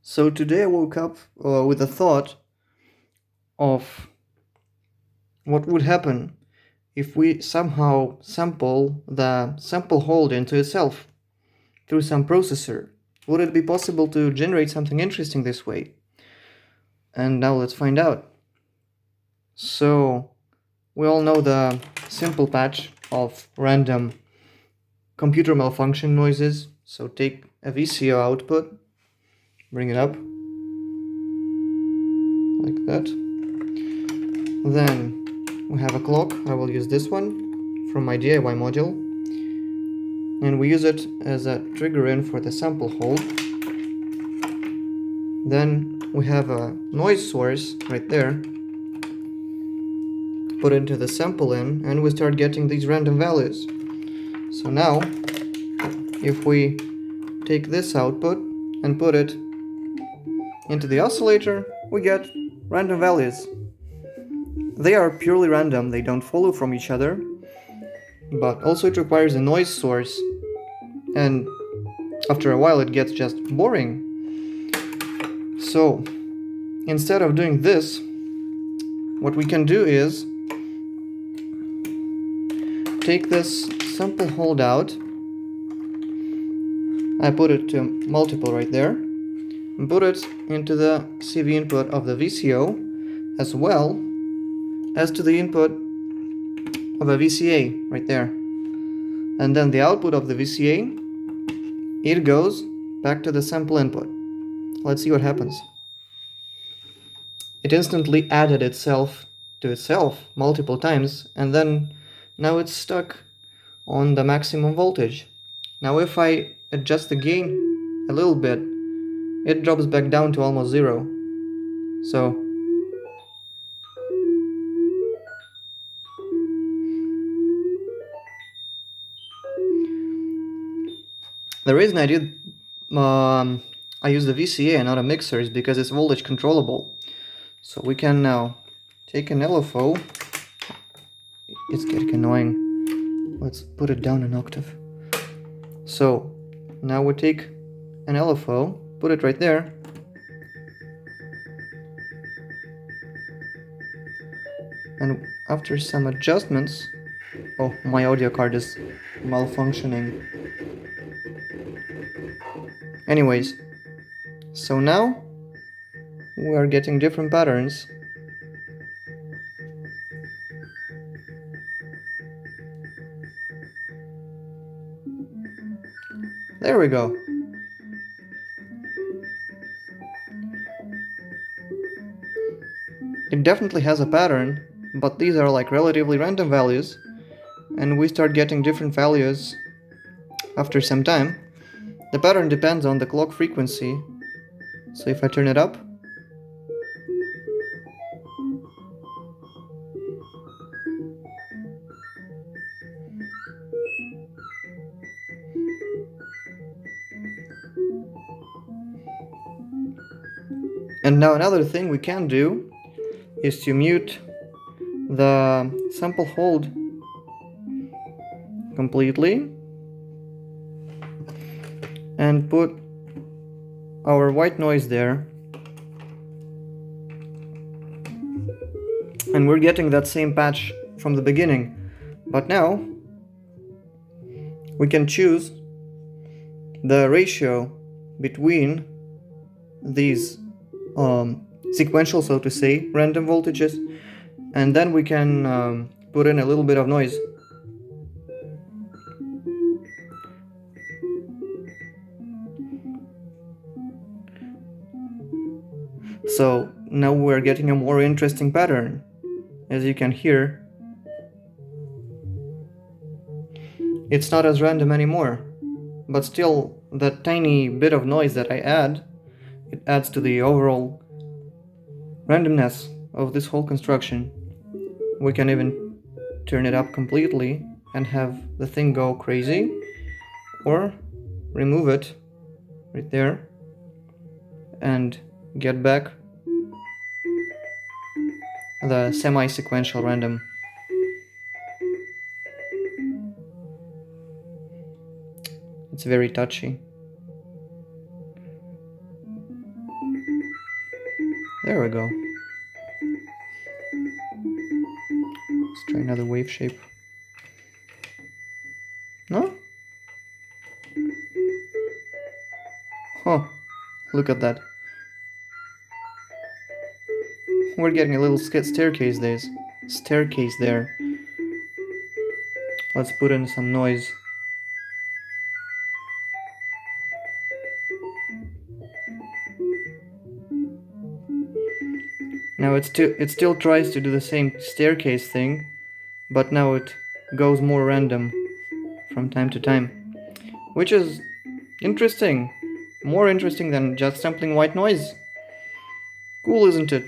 So today I woke up with the thought of what would happen if we somehow sample the sample hold into itself through some processor. Would it be possible to generate something interesting this way? And now let's find out. So we all know the simple patch of random computer malfunction noises. So take a VCO output, bring it up like that. Then we have a clock. I will use this one from my DIY module, and we use it as a trigger in for the sample hold. Then we have a noise source right there, put into the sample in, and we start getting these random values. So now if we take this output and put it into the oscillator, we get random values. They are purely random, they don't follow from each other, but also it requires a noise source, and after a while it gets just boring. So instead of doing this, what we can do is take this sample hold out. I put it to multiple right there, and put it into the CV input of the VCO as well as to the input of a VCA right there. And then the output of the VCA, it goes back to the sample input. Let's see what happens. It instantly added itself to itself multiple times, and then now it's stuck on the maximum voltage. Now if I adjust the gain a little bit, it drops back down to almost zero. So the reason I use the VCA and not a mixer is because it's voltage controllable. So we can now take an LFO. It's getting annoying. Let's put it down an octave. So now we take an LFO, put it right there, and after some adjustments, oh, my audio card is malfunctioning. Anyways, so now we are getting different patterns. There we go. It definitely has a pattern, but these are like relatively random values, and we start getting different values after some time. The pattern depends on the clock frequency, so if I turn it up, and now another thing we can do is to mute the sample hold completely and put our white noise there, and we're getting that same patch from the beginning. But now we can choose the ratio between these sequential, so to say, random voltages, and then we can put in a little bit of noise. So now we're getting a more interesting pattern. As you can hear, it's not as random anymore, but still that tiny bit of noise that I add, it adds to the overall randomness of this whole construction. We can even turn it up completely and have the thing go crazy, or remove it right there and get back the semi-sequential random. It's very touchy. There we go. Let's try another wave shape. No? Oh, look at that. We're getting a little staircase there. Let's put in some noise. Now it still tries to do the same staircase thing, but now it goes more random from time to time, which is interesting. More interesting than just sampling white noise. Cool, isn't it?